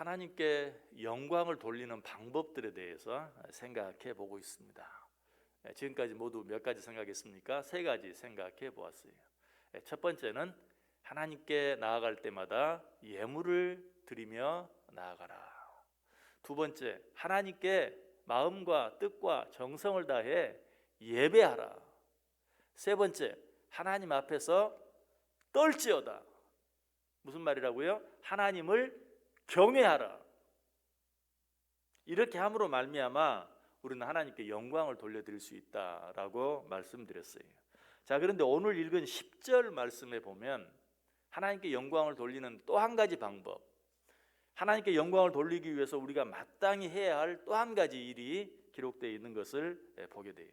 하나님께 영광을 돌리는 방법들에 대해서 생각해 보고 있습니다. 지금까지 모두 몇 가지 생각했습니까? 세 가지 생각해 보았어요. 첫 번째는 하나님께 나아갈 때마다 예물을 드리며 나아가라. 두 번째, 하나님께 마음과 뜻과 정성을 다해 예배하라. 세 번째, 하나님 앞에서 떨지어다. 무슨 말이라고요? 하나님을 경외하라. 이렇게 함으로 말미암아 우리는 하나님께 영광을 돌려드릴 수 있다라고 말씀드렸어요. 자, 그런데 오늘 읽은 10절 말씀에 보면 하나님께 영광을 돌리는 또 한 가지 방법, 하나님께 영광을 돌리기 위해서 우리가 마땅히 해야 할 또 한 가지 일이 기록되어 있는 것을 보게 돼요.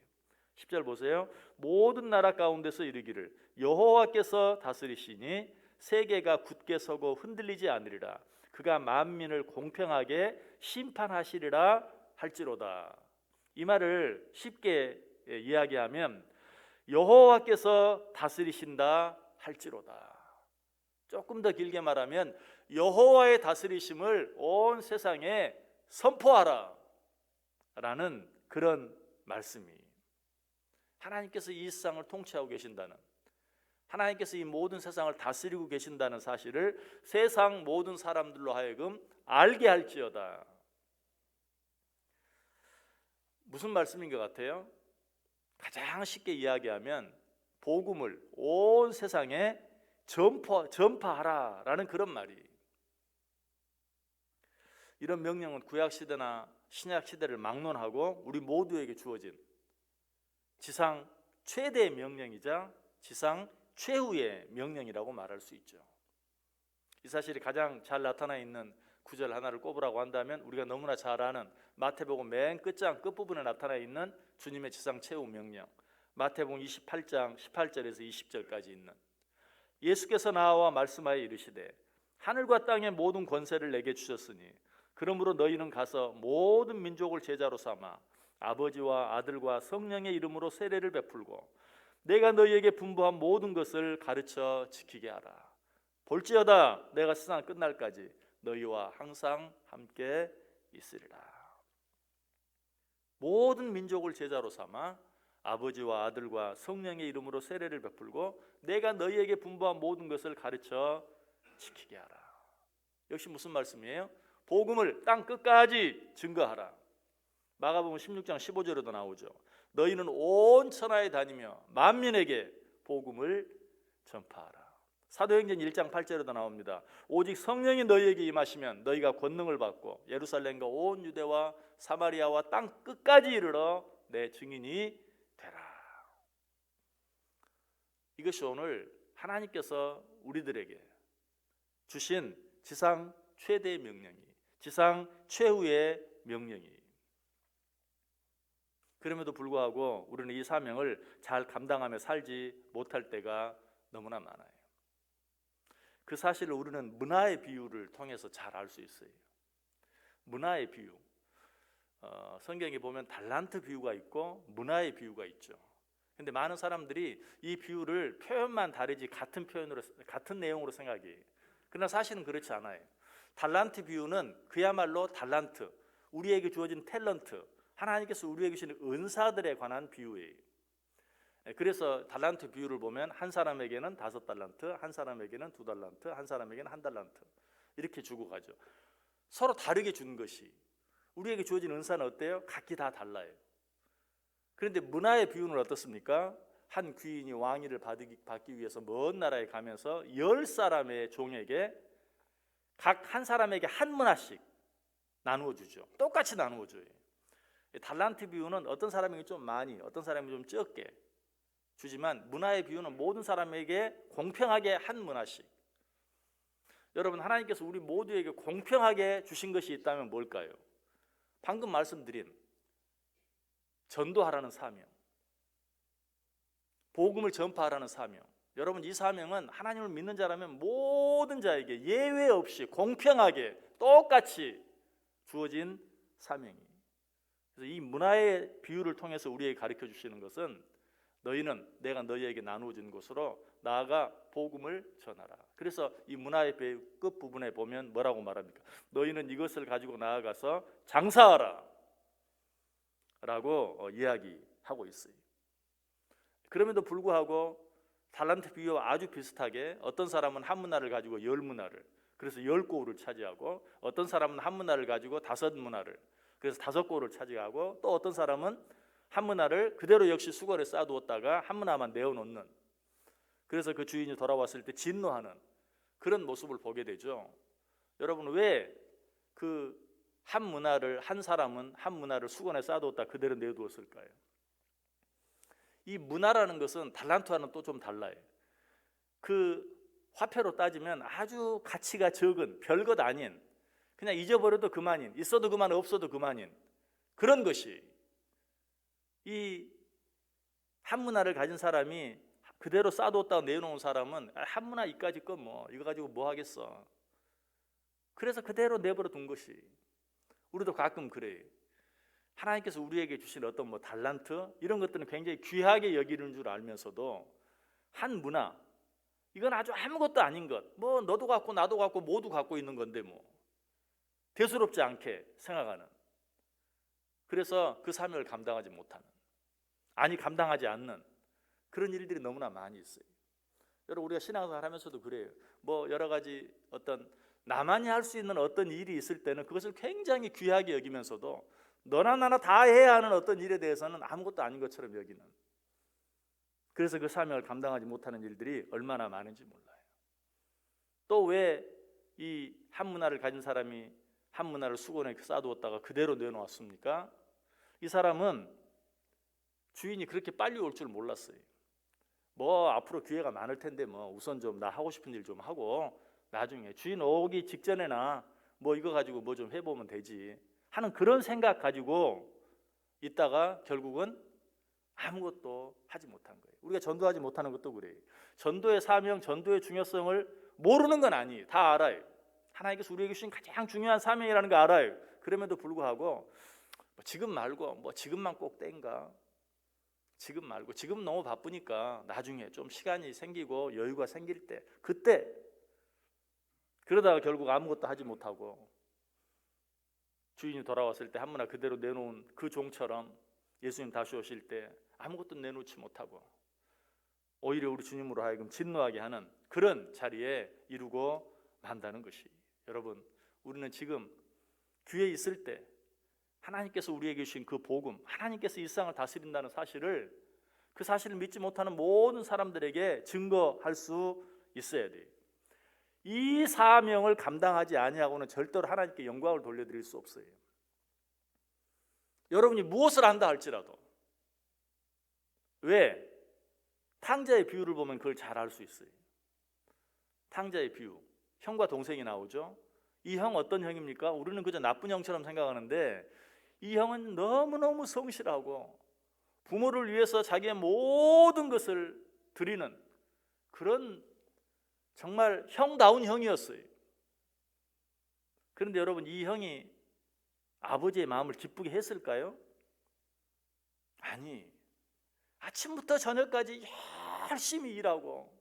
10절 보세요. 모든 나라 가운데서 이르기를 여호와께서 다스리시니 세계가 굳게 서고 흔들리지 않으리라. 그가 만민을 공평하게 심판하시리라 할지로다. 이 말을 쉽게 이야기하면 여호와께서 다스리신다 할지로다. 조금 더 길게 말하면 여호와의 다스리심을 온 세상에 선포하라 라는 그런 말씀이, 하나님께서 이 세상을 통치하고 계신다는, 하나님께서 이 모든 세상을 다스리고 계신다는 사실을 세상 모든 사람들로 하여금 알게 할지어다. 무슨 말씀인 것 같아요? 가장 쉽게 이야기하면 복음을 온 세상에 전파하라라는 그런 말이, 이런 명령은 구약시대나 신약시대를 막론하고 우리 모두에게 주어진 지상 최대의 명령이자 지상 최후의 명령이라고 말할 수 있죠. 이 사실이 가장 잘 나타나 있는 구절 하나를 꼽으라고 한다면 우리가 너무나 잘 아는 마태복음 맨 끝장 끝부분에 나타나 있는 주님의 지상 최후 명령, 마태복음 28장 18절에서 20절까지 있는, 예수께서 나와 말씀하여 이르시되 하늘과 땅의 모든 권세를 내게 주셨으니 그러므로 너희는 가서 모든 민족을 제자로 삼아 아버지와 아들과 성령의 이름으로 세례를 베풀고 내가 너희에게 분부한 모든 것을 가르쳐 지키게 하라. 볼지어다 내가 세상 끝날까지 너희와 항상 함께 있으리라. 모든 민족을 제자로 삼아 아버지와 아들과 성령의 이름으로 세례를 베풀고 내가 너희에게 분부한 모든 것을 가르쳐 지키게 하라. 역시 무슨 말씀이에요? 복음을 땅 끝까지 증거하라. 마가복음 16장 15절에도 나오죠. 너희는 온 천하에 다니며 만민에게 복음을 전파하라. 사도행전 1장 8절에도 나옵니다. 오직 성령이 너희에게 임하시면 너희가 권능을 받고 예루살렘과 온 유대와 사마리아와 땅 끝까지 이르러 내 증인이 되라. 이것이 오늘 하나님께서 우리들에게 주신 지상 최대의 명령이, 지상 최후의 명령이. 그럼에도 불구하고 우리는 이 사명을 잘 감당하며 살지 못할 때가 너무나 많아요. 그 사실을 우리는 문화의 비유를 통해서 잘 알 수 있어요. 문화의 비유, 성경에 보면 달란트 비유가 있고 문화의 비유가 있죠. 근데 많은 사람들이 이 비유를 표현만 다르지 같은 표현으로, 같은 내용으로 생각해요. 그러나 사실은 그렇지 않아요. 달란트 비유는 그야말로 달란트, 우리에게 주어진 탤런트, 하나님께서 우리에게 주신 은사들에 관한 비유예요. 그래서 달란트 비유를 보면 한 사람에게는 5달란트, 한 사람에게는 2달란트, 한 사람에게는 1달란트 이렇게 주고 가죠. 서로 다르게 준 것이, 우리에게 주어진 은사는 어때요? 각기 다 달라요. 그런데 문화의 비유는 어떻습니까? 한 귀인이 왕위를 받기 위해서 먼 나라에 가면서 10사람의 종에게 각 한 사람에게 한 문화씩 나누어 주죠. 똑같이 나누어 줘요. 달란트 비유는 어떤 사람에게 좀 많이, 어떤 사람에게 좀 적게 주지만 문화의 비유는 모든 사람에게 공평하게 한 문화씩. 여러분, 하나님께서 우리 모두에게 공평하게 주신 것이 있다면 뭘까요? 방금 말씀드린 전도하라는 사명, 복음을 전파하라는 사명. 여러분, 이 사명은 하나님을 믿는 자라면 모든 자에게 예외 없이 공평하게 똑같이 주어진 사명이. 그래서 이 문화의 비유를 통해서 우리에게 가르쳐 주시는 것은 너희는 내가 너희에게 나누어 준 것으로 나아가 복음을 전하라. 그래서 이 문화의 배유 끝부분에 보면 뭐라고 말합니까? 너희는 이것을 가지고 나아가서 장사하라 라고 이야기하고 있어요. 그럼에도 불구하고 달란트 비유와 아주 비슷하게 어떤 사람은 한 문화를 가지고 10문화를, 그래서 10고울을 차지하고, 어떤 사람은 한 문화를 가지고 5문화를, 그래서 5고울을 차지하고, 또 어떤 사람은 한 문화를 그대로 역시 수거를 쌓아두었다가 한 문화만 내어놓는, 그래서 그 주인이 돌아왔을 때 진노하는 그런 모습을 보게 되죠. 여러분, 왜 그 한 문화를, 한 사람은 한 문화를 수건에 쌓아두었다 그대로 내두었을까요? 이 문화라는 것은 달란트와는 또 좀 달라요. 그 화폐로 따지면 아주 가치가 적은, 별것 아닌, 그냥 잊어버려도 그만인, 있어도 그만 없어도 그만인 그런 것이, 이 한 문화를 가진 사람이 그대로 쌓아뒀다가 내놓은 사람은 한 문화 이까짓 거 뭐 이거 가지고 뭐 하겠어, 그래서 그대로 내버려 둔 것이. 우리도 가끔 그래요. 하나님께서 우리에게 주신 어떤 뭐 달란트 이런 것들은 굉장히 귀하게 여기는 줄 알면서도 한 문화, 이건 아주 아무것도 아닌 것, 뭐 너도 갖고 나도 갖고 모두 갖고 있는 건데 뭐 대수롭지 않게 생각하는, 그래서 그 사명을 감당하지 못하는, 아니 감당하지 않는 그런 일들이 너무나 많이 있어요. 여러분, 우리가 신앙생활 하면서도 그래요. 뭐 여러 가지 어떤 나만이 할 수 있는 어떤 일이 있을 때는 그것을 굉장히 귀하게 여기면서도 너나 나나 다 해야 하는 어떤 일에 대해서는 아무것도 아닌 것처럼 여기는, 그래서 그 사명을 감당하지 못하는 일들이 얼마나 많은지 몰라요. 또 왜 이 한 문화를 가진 사람이 한 문화를 수건에 쌓아두었다가 그대로 내놓았습니까? 이 사람은 주인이 그렇게 빨리 올 줄 몰랐어요. 뭐 앞으로 기회가 많을 텐데 뭐 우선 좀 나 하고 싶은 일 좀 하고 나중에 주인 오기 직전에나 뭐 이거 가지고 뭐 좀 해보면 되지 하는 그런 생각 가지고 있다가 결국은 아무것도 하지 못한 거예요. 우리가 전도하지 못하는 것도 그래요. 전도의 사명, 전도의 중요성을 모르는 건 아니에요. 다 알아요. 하나님께서 우리에게 주신 가장 중요한 사명이라는 거 알아요. 그럼에도 불구하고 뭐 지금 말고 뭐 지금만 꼭 땡가, 지금 말고 지금 너무 바쁘니까 나중에 좀 시간이 생기고 여유가 생길 때 그때, 그러다가 결국 아무것도 하지 못하고 주인이 돌아왔을 때 한 문화 그대로 내놓은 그 종처럼 예수님 다시 오실 때 아무것도 내놓지 못하고 오히려 우리 주님으로 하여금 진노하게 하는 그런 자리에 이루고 만다는 것이, 여러분, 우리는 지금 귀에 있을 때 하나님께서 우리에게 주신 그 복음, 하나님께서 이 세상을 다스린다는 사실을, 그 사실을 믿지 못하는 모든 사람들에게 증거할 수 있어야 돼요. 이 사명을 감당하지 아니하고는 절대로 하나님께 영광을 돌려드릴 수 없어요. 여러분이 무엇을 한다 할지라도, 왜? 탕자의 비유를 보면 그걸 잘 알 수 있어요. 탕자의 비유, 형과 동생이 나오죠. 이 형 어떤 형입니까? 우리는 그저 나쁜 형처럼 생각하는데 이 형은 너무너무 성실하고 부모를 위해서 자기의 모든 것을 드리는 그런 정말 형다운 형이었어요. 그런데 여러분, 이 형이 아버지의 마음을 기쁘게 했을까요? 아니, 아침부터 저녁까지 열심히 일하고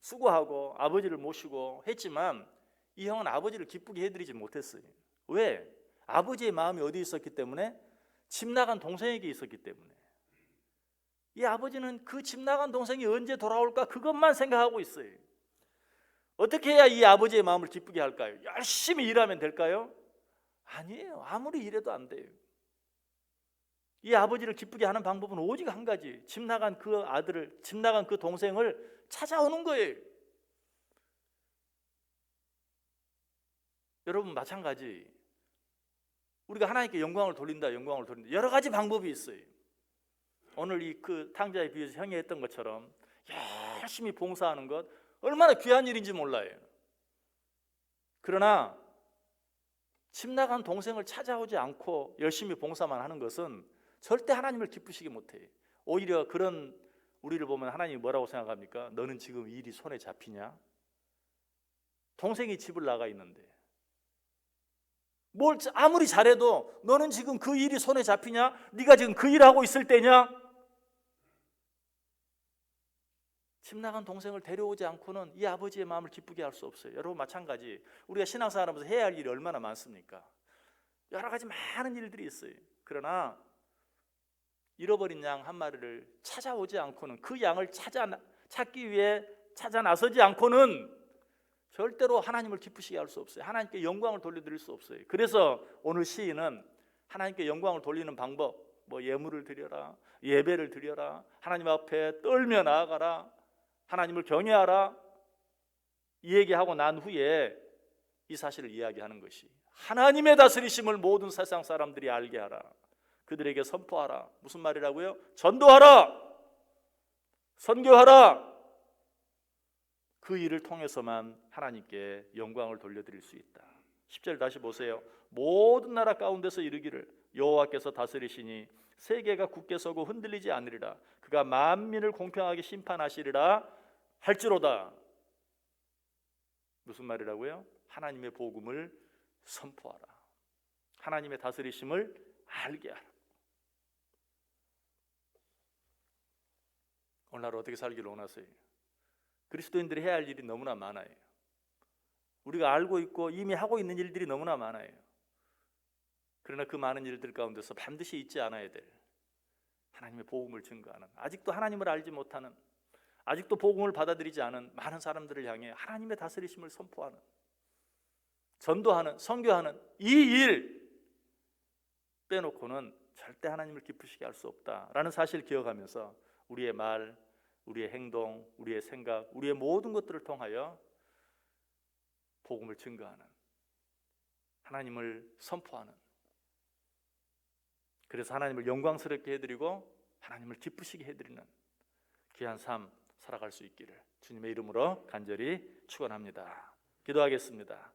수고하고 아버지를 모시고 했지만 이 형은 아버지를 기쁘게 해드리지 못했어요. 왜? 아버지의 마음이 어디 있었기 때문에? 집 나간 동생에게 있었기 때문에. 이 아버지는 그 집 나간 동생이 언제 돌아올까 그것만 생각하고 있어요. 어떻게 해야 이 아버지의 마음을 기쁘게 할까요? 열심히 일하면 될까요? 아니에요. 아무리 일해도 안 돼요. 이 아버지를 기쁘게 하는 방법은 오직 한 가지, 집 나간 그 아들을, 집 나간 그 동생을 찾아오는 거예요. 여러분, 마찬가지, 우리가 하나님께 영광을 돌린다, 영광을 돌린다, 여러 가지 방법이 있어요. 오늘 이 그 탕자의 비유에서 형이 했던 것처럼 열심히 봉사하는 것 얼마나 귀한 일인지 몰라요. 그러나 집 나간 동생을 찾아오지 않고 열심히 봉사만 하는 것은 절대 하나님을 기쁘시게 못해요. 오히려 그런 우리를 보면 하나님이 뭐라고 생각합니까? 너는 지금 일이 손에 잡히냐? 동생이 집을 나가 있는데 뭘 아무리 잘해도 너는 지금 그 일이 손에 잡히냐? 네가 지금 그 일하고 있을 때냐? 집 나간 동생을 데려오지 않고는 이 아버지의 마음을 기쁘게 할 수 없어요. 여러분 마찬가지 우리가 신앙생활하면서 해야 할 일이 얼마나 많습니까? 여러 가지 많은 일들이 있어요. 그러나 잃어버린 양 한 마리를 찾아오지 않고는, 그 양을 찾기 위해 찾아 나서지 않고는 절대로 하나님을 기쁘시게 할 수 없어요. 하나님께 영광을 돌려드릴 수 없어요. 그래서 오늘 시인은 하나님께 영광을 돌리는 방법, 예물을 드려라, 예배를 드려라, 하나님 앞에 떨며 나아가라, 하나님을 경외하라, 이 얘기하고 난 후에 이 사실을 이야기하는 것이, 하나님의 다스리심을 모든 세상 사람들이 알게 하라, 그들에게 선포하라. 무슨 말이라고요? 전도하라, 선교하라. 그 일을 통해서만 하나님께 영광을 돌려드릴 수 있다. 10절 다시 보세요. 모든 나라 가운데서 이르기를 여호와께서 다스리시니 세계가 굳게 서고 흔들리지 않으리라. 그가 만민을 공평하게 심판하시리라 할지로다. 무슨 말이라고요? 하나님의 복음을 선포하라. 하나님의 다스리심을 알게 하라. 오늘 하루 어떻게 살기를 원하세요? 그리스도인들이 해야 할 일이 너무나 많아요. 우리가 알고 있고 이미 하고 있는 일들이 너무나 많아요. 그러나 그 많은 일들 가운데서 반드시 잊지 않아야 될 하나님의 복음을 증거하는, 아직도 하나님을 알지 못하는, 아직도 복음을 받아들이지 않은 많은 사람들을 향해 하나님의 다스리심을 선포하는, 전도하는, 선교하는 이 일 빼놓고는 절대 하나님을 기쁘시게 할 수 없다라는 사실을 기억하면서 우리의 말, 우리의 행동, 우리의 생각, 우리의 모든 것들을 통하여 복음을 증거하는, 하나님을 선포하는, 그래서 하나님을 영광스럽게 해드리고 하나님을 기쁘시게 해드리는 귀한 삶 살아갈 수 있기를 주님의 이름으로 간절히 축원합니다. 기도하겠습니다.